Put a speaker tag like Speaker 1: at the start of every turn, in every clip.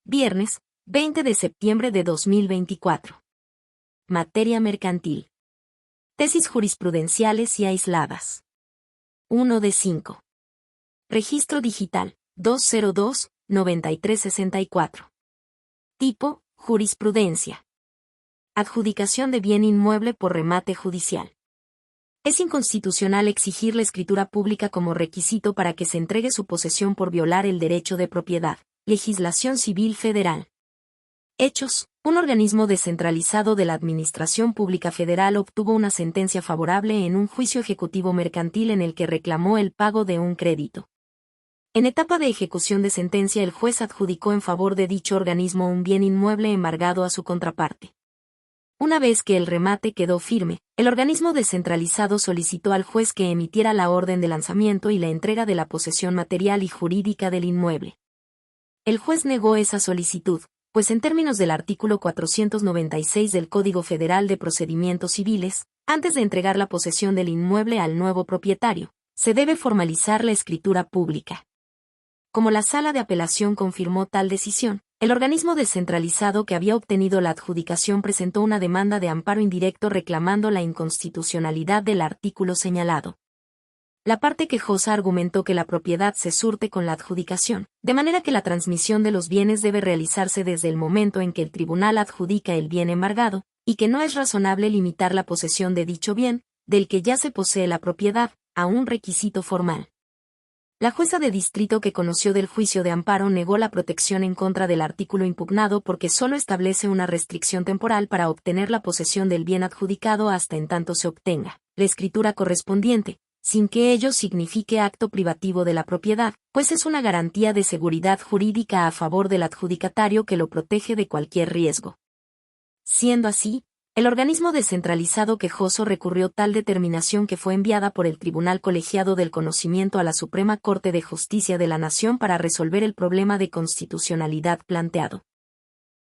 Speaker 1: Viernes, 20 de septiembre de 2024. Materia mercantil. Tesis jurisprudenciales y aisladas. 1 de 5. Registro digital, 202-9364. Tipo, jurisprudencia. Adjudicación de bien inmueble por remate judicial. Es inconstitucional exigir la escritura pública como requisito para que se entregue su posesión por violar el derecho de propiedad. Legislación Civil Federal. Hechos. Un organismo descentralizado de la Administración Pública Federal obtuvo una sentencia favorable en un juicio ejecutivo mercantil en el que reclamó el pago de un crédito. En etapa de ejecución de sentencia, el juez adjudicó en favor de dicho organismo un bien inmueble embargado a su contraparte. Una vez que el remate quedó firme, el organismo descentralizado solicitó al juez que emitiera la orden de lanzamiento y la entrega de la posesión material y jurídica del inmueble. El juez negó esa solicitud, pues en términos del artículo 496 del Código Federal de Procedimientos Civiles, antes de entregar la posesión del inmueble al nuevo propietario, se debe formalizar la escritura pública. Como la Sala de Apelación confirmó tal decisión, el organismo descentralizado que había obtenido la adjudicación presentó una demanda de amparo indirecto reclamando la inconstitucionalidad del artículo señalado. La parte quejosa argumentó que la propiedad se surte con la adjudicación, de manera que la transmisión de los bienes debe realizarse desde el momento en que el tribunal adjudica el bien embargado, y que no es razonable limitar la posesión de dicho bien, del que ya se posee la propiedad, a un requisito formal. La jueza de distrito que conoció del juicio de amparo negó la protección en contra del artículo impugnado porque solo establece una restricción temporal para obtener la posesión del bien adjudicado hasta en tanto se obtenga la escritura correspondiente, sin que ello signifique acto privativo de la propiedad, pues es una garantía de seguridad jurídica a favor del adjudicatario que lo protege de cualquier riesgo. Siendo así, el organismo descentralizado quejoso recurrió tal determinación que fue enviada por el Tribunal Colegiado del Conocimiento a la Suprema Corte de Justicia de la Nación para resolver el problema de constitucionalidad planteado.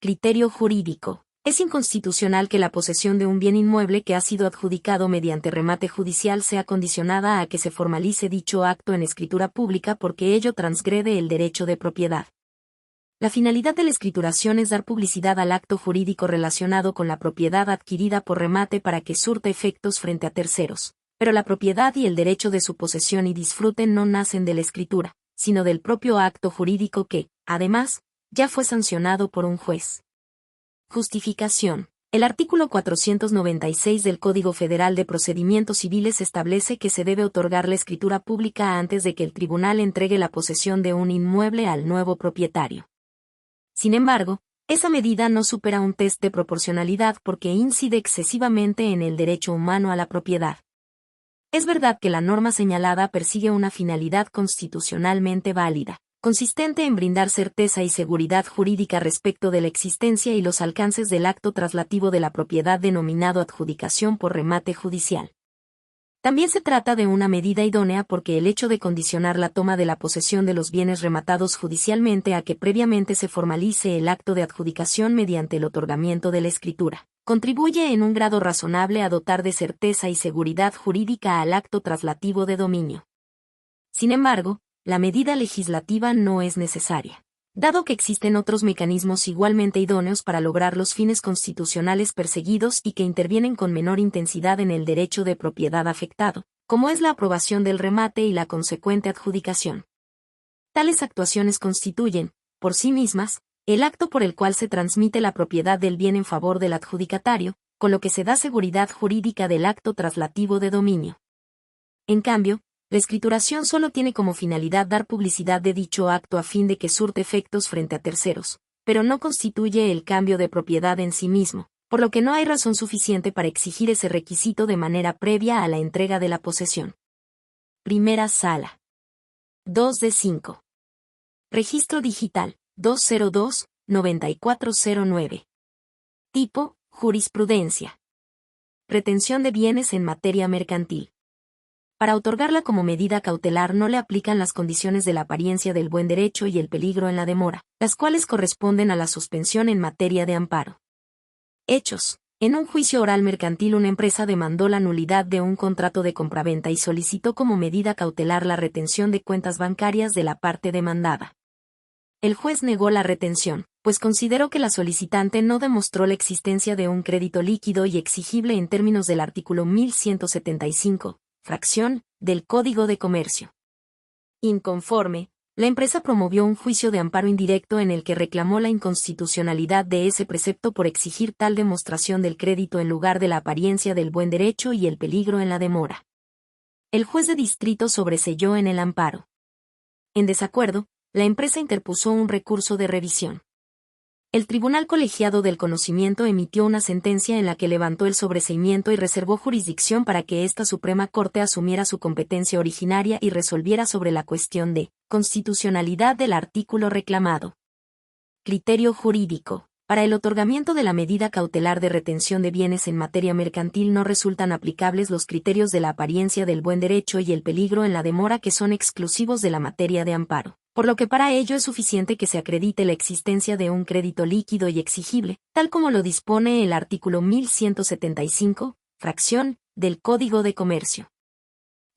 Speaker 1: Criterio jurídico. Es inconstitucional que la posesión de un bien inmueble que ha sido adjudicado mediante remate judicial sea condicionada a que se formalice dicho acto en escritura pública porque ello transgrede el derecho de propiedad. La finalidad de la escrituración es dar publicidad al acto jurídico relacionado con la propiedad adquirida por remate para que surta efectos frente a terceros, pero la propiedad y el derecho de su posesión y disfrute no nacen de la escritura, sino del propio acto jurídico que, además, ya fue sancionado por un juez. Justificación. El artículo 496 del Código Federal de Procedimientos Civiles establece que se debe otorgar la escritura pública antes de que el tribunal entregue la posesión de un inmueble al nuevo propietario. Sin embargo, esa medida no supera un test de proporcionalidad porque incide excesivamente en el derecho humano a la propiedad. Es verdad que la norma señalada persigue una finalidad constitucionalmente válida, consistente en brindar certeza y seguridad jurídica respecto de la existencia y los alcances del acto traslativo de la propiedad denominado adjudicación por remate judicial. También se trata de una medida idónea porque el hecho de condicionar la toma de la posesión de los bienes rematados judicialmente a que previamente se formalice el acto de adjudicación mediante el otorgamiento de la escritura, contribuye en un grado razonable a dotar de certeza y seguridad jurídica al acto traslativo de dominio. Sin embargo, la medida legislativa no es necesaria, dado que existen otros mecanismos igualmente idóneos para lograr los fines constitucionales perseguidos y que intervienen con menor intensidad en el derecho de propiedad afectado, como es la aprobación del remate y la consecuente adjudicación. Tales actuaciones constituyen, por sí mismas, el acto por el cual se transmite la propiedad del bien en favor del adjudicatario, con lo que se da seguridad jurídica del acto traslativo de dominio. En cambio, la escrituración solo tiene como finalidad dar publicidad de dicho acto a fin de que surte efectos frente a terceros, pero no constituye el cambio de propiedad en sí mismo, por lo que no hay razón suficiente para exigir ese requisito de manera previa a la entrega de la posesión. Primera Sala. 2 de 5. Registro digital, 202-9409. Tipo, jurisprudencia. Retención de bienes en materia mercantil. Para otorgarla como medida cautelar no le aplican las condiciones de la apariencia del buen derecho y el peligro en la demora, las cuales corresponden a la suspensión en materia de amparo. Hechos. En un juicio oral mercantil una empresa demandó la nulidad de un contrato de compraventa y solicitó como medida cautelar la retención de cuentas bancarias de la parte demandada. El juez negó la retención, pues consideró que la solicitante no demostró la existencia de un crédito líquido y exigible en términos del artículo 1175, fracción, del Código de Comercio. Inconforme, la empresa promovió un juicio de amparo indirecto en el que reclamó la inconstitucionalidad de ese precepto por exigir tal demostración del crédito en lugar de la apariencia del buen derecho y el peligro en la demora. El juez de distrito sobreseyó en el amparo. En desacuerdo, la empresa interpuso un recurso de revisión. El Tribunal Colegiado del Conocimiento emitió una sentencia en la que levantó el sobreseimiento y reservó jurisdicción para que esta Suprema Corte asumiera su competencia originaria y resolviera sobre la cuestión de constitucionalidad del artículo reclamado. Criterio jurídico. Para el otorgamiento de la medida cautelar de retención de bienes en materia mercantil no resultan aplicables los criterios de la apariencia del buen derecho y el peligro en la demora que son exclusivos de la materia de amparo, por lo que para ello es suficiente que se acredite la existencia de un crédito líquido y exigible, tal como lo dispone el artículo 1175, fracción, del Código de Comercio.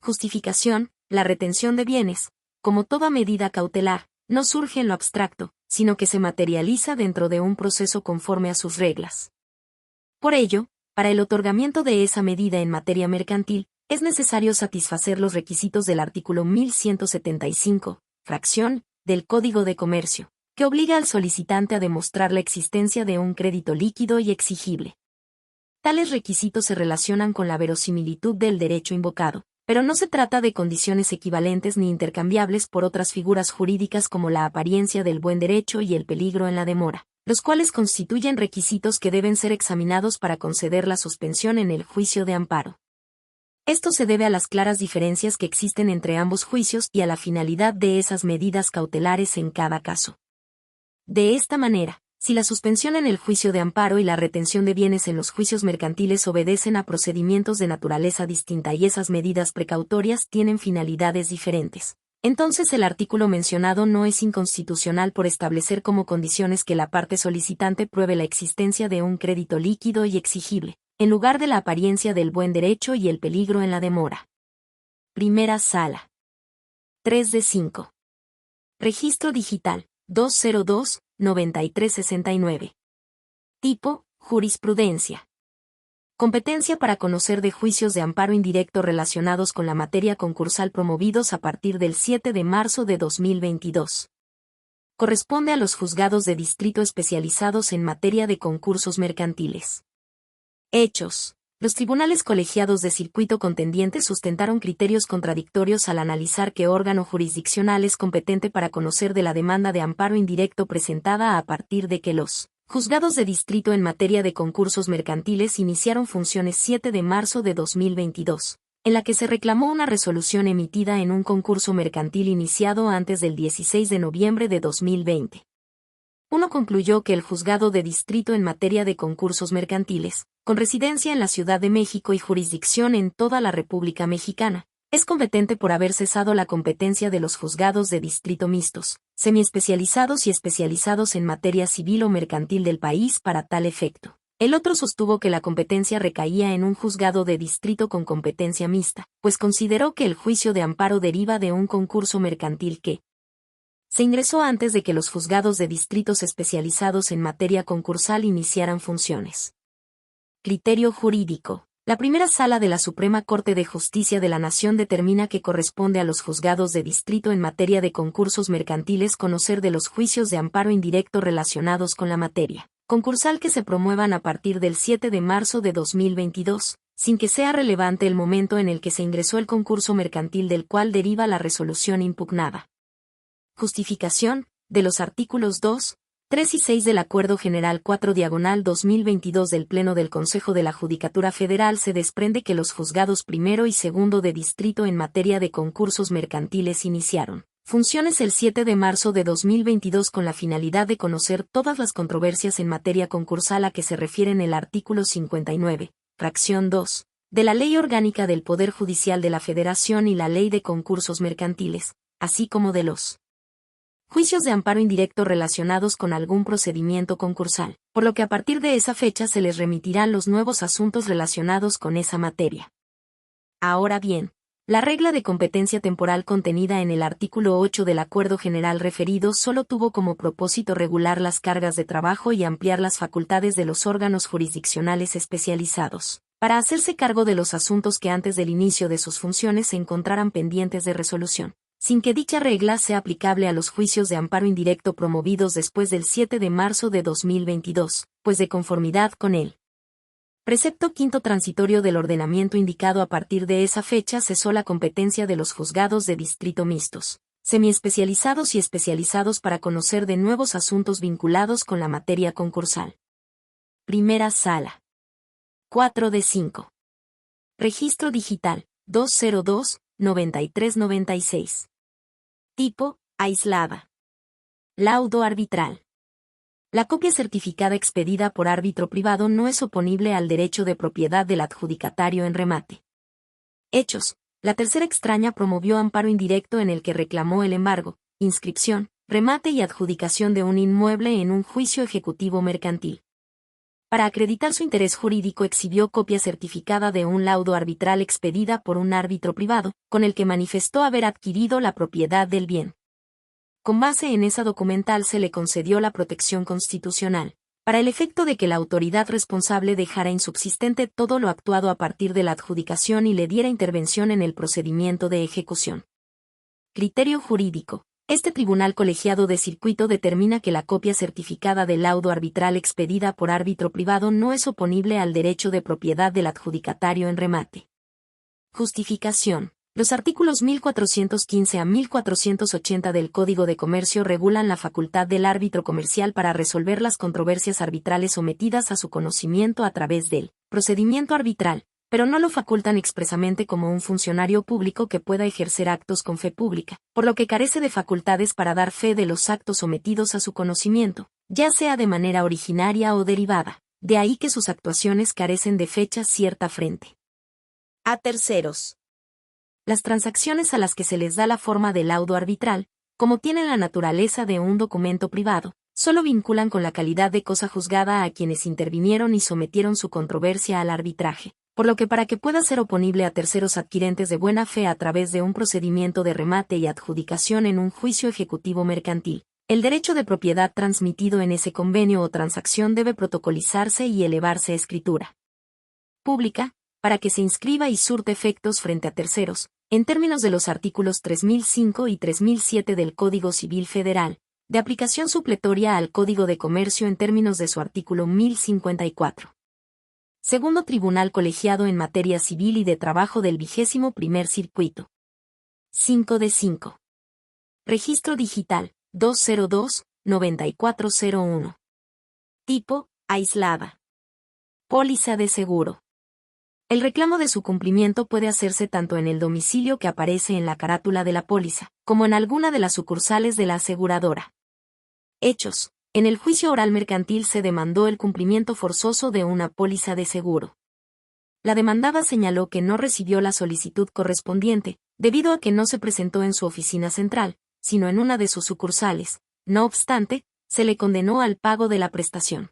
Speaker 1: Justificación. La retención de bienes, como toda medida cautelar, no surge en lo abstracto, sino que se materializa dentro de un proceso conforme a sus reglas. Por ello, para el otorgamiento de esa medida en materia mercantil, es necesario satisfacer los requisitos del artículo 1175, fracción, del Código de Comercio, que obliga al solicitante a demostrar la existencia de un crédito líquido y exigible. Tales requisitos se relacionan con la verosimilitud del derecho invocado, pero no se trata de condiciones equivalentes ni intercambiables por otras figuras jurídicas como la apariencia del buen derecho y el peligro en la demora, los cuales constituyen requisitos que deben ser examinados para conceder la suspensión en el juicio de amparo. Esto se debe a las claras diferencias que existen entre ambos juicios y a la finalidad de esas medidas cautelares en cada caso. De esta manera, si la suspensión en el juicio de amparo y la retención de bienes en los juicios mercantiles obedecen a procedimientos de naturaleza distinta y esas medidas precautorias tienen finalidades diferentes, entonces el artículo mencionado no es inconstitucional por establecer como condiciones que la parte solicitante pruebe la existencia de un crédito líquido y exigible, en lugar de la apariencia del buen derecho y el peligro en la demora. Primera Sala. 3 de 5. Registro digital. 202-9369. Tipo, jurisprudencia. Competencia para conocer de juicios de amparo indirecto relacionados con la materia concursal promovidos a partir del 7 de marzo de 2022. Corresponde a los juzgados de distrito especializados en materia de concursos mercantiles. Hechos. Los tribunales colegiados de circuito contendiente sustentaron criterios contradictorios al analizar qué órgano jurisdiccional es competente para conocer de la demanda de amparo indirecto presentada a partir de que los juzgados de distrito en materia de concursos mercantiles iniciaron funciones 7 de marzo de 2022, en la que se reclamó una resolución emitida en un concurso mercantil iniciado antes del 16 de noviembre de 2020. Uno concluyó que el juzgado de distrito en materia de concursos mercantiles, con residencia en la Ciudad de México y jurisdicción en toda la República Mexicana, es competente por haber cesado la competencia de los juzgados de distrito mixtos, semiespecializados y especializados en materia civil o mercantil del país para tal efecto. El otro sostuvo que la competencia recaía en un juzgado de distrito con competencia mixta, pues consideró que el juicio de amparo deriva de un concurso mercantil que se ingresó antes de que los juzgados de distritos especializados en materia concursal iniciaran funciones. Criterio jurídico. La primera sala de la Suprema Corte de Justicia de la Nación determina que corresponde a los juzgados de distrito en materia de concursos mercantiles conocer de los juicios de amparo indirecto relacionados con la materia concursal que se promuevan a partir del 7 de marzo de 2022, sin que sea relevante el momento en el que se ingresó el concurso mercantil del cual deriva la resolución impugnada. Justificación. De los artículos 2, 3 y 6 del Acuerdo General 4/2022 del Pleno del Consejo de la Judicatura Federal se desprende que los juzgados primero y segundo de distrito en materia de concursos mercantiles iniciaron funciones el 7 de marzo de 2022 con la finalidad de conocer todas las controversias en materia concursal a que se refieren el artículo 59, fracción 2, de la Ley Orgánica del Poder Judicial de la Federación y la Ley de Concursos Mercantiles, así como de los juicios de amparo indirecto relacionados con algún procedimiento concursal, por lo que a partir de esa fecha se les remitirán los nuevos asuntos relacionados con esa materia. Ahora bien, La regla de competencia temporal contenida en el artículo 8 del Acuerdo General referido solo tuvo como propósito regular las cargas de trabajo y ampliar las facultades de los órganos jurisdiccionales especializados, para hacerse cargo de los asuntos que antes del inicio de sus funciones se encontraran pendientes de resolución, sin que dicha regla sea aplicable a los juicios de amparo indirecto promovidos después del 7 de marzo de 2022, pues de conformidad con él. Precepto quinto transitorio del ordenamiento indicado a partir de esa fecha cesó la competencia de los juzgados de distrito mixtos, semiespecializados y especializados para conocer de nuevos asuntos vinculados con la materia concursal. Primera Sala. 4 de 5. Registro digital, 202-9396. Tipo, aislada. Laudo arbitral. La copia certificada expedida por árbitro privado no es oponible al derecho de propiedad del adjudicatario en remate. Hechos. La tercera extraña promovió amparo indirecto en el que reclamó el embargo, inscripción, remate y adjudicación de un inmueble en un juicio ejecutivo mercantil. Para acreditar su interés jurídico exhibió copia certificada de un laudo arbitral expedida por un árbitro privado, con el que manifestó haber adquirido la propiedad del bien. Con base en esa documental se le concedió la protección constitucional, para el efecto de que la autoridad responsable dejara insubsistente todo lo actuado a partir de la adjudicación y le diera intervención en el procedimiento de ejecución. Criterio jurídico. Este tribunal colegiado de circuito determina que la copia certificada del laudo arbitral expedida por árbitro privado no es oponible al derecho de propiedad del adjudicatario en remate. Justificación. Los artículos 1415 a 1480 del Código de Comercio regulan la facultad del árbitro comercial para resolver las controversias arbitrales sometidas a su conocimiento a través del procedimiento arbitral, pero no lo facultan expresamente como un funcionario público que pueda ejercer actos con fe pública, por lo que carece de facultades para dar fe de los actos sometidos a su conocimiento, ya sea de manera originaria o derivada, de ahí que sus actuaciones carecen de fecha cierta frente a terceros. Las transacciones a las que se les da la forma de laudo arbitral, como tienen la naturaleza de un documento privado, solo vinculan con la calidad de cosa juzgada a quienes intervinieron y sometieron su controversia al arbitraje, por lo que para que pueda ser oponible a terceros adquirentes de buena fe a través de un procedimiento de remate y adjudicación en un juicio ejecutivo mercantil, el derecho de propiedad transmitido en ese convenio o transacción debe protocolizarse y elevarse a escritura pública, para que se inscriba y surte efectos frente a terceros, en términos de los artículos 3005 y 3007 del Código Civil Federal, de aplicación supletoria al Código de Comercio en términos de su artículo 1054. Segundo Tribunal Colegiado en Materia Civil y de Trabajo del 21º Circuito. 5 de 5. Registro digital, 202-9401. Tipo, aislada. Póliza de seguro. El reclamo de su cumplimiento puede hacerse tanto en el domicilio que aparece en la carátula de la póliza, como en alguna de las sucursales de la aseguradora. Hechos. En el juicio oral mercantil se demandó el cumplimiento forzoso de una póliza de seguro. La demandada señaló que no recibió la solicitud correspondiente, debido a que no se presentó en su oficina central, sino en una de sus sucursales. No obstante, se le condenó al pago de la prestación.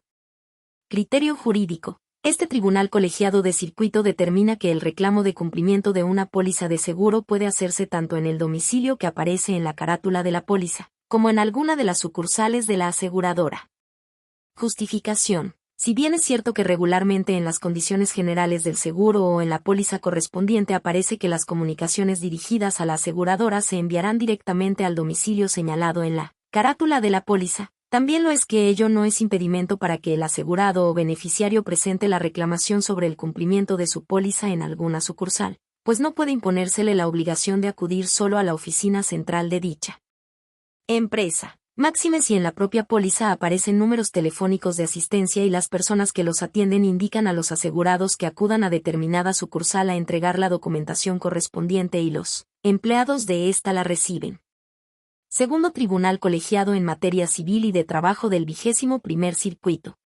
Speaker 1: Criterio jurídico. Este tribunal colegiado de circuito determina que el reclamo de cumplimiento de una póliza de seguro puede hacerse tanto en el domicilio que aparece en la carátula de la póliza, como en alguna de las sucursales de la aseguradora. Justificación. Si bien es cierto que regularmente en las condiciones generales del seguro o en la póliza correspondiente aparece que las comunicaciones dirigidas a la aseguradora se enviarán directamente al domicilio señalado en la carátula de la póliza, también lo es que ello no es impedimento para que el asegurado o beneficiario presente la reclamación sobre el cumplimiento de su póliza en alguna sucursal, pues no puede imponérsele la obligación de acudir solo a la oficina central de dicha empresa. Máxime si en la propia póliza aparecen números telefónicos de asistencia y las personas que los atienden indican a los asegurados que acudan a determinada sucursal a entregar la documentación correspondiente y los empleados de ésta la reciben. Segundo Tribunal Colegiado en Materia Civil y de Trabajo del 21º Circuito.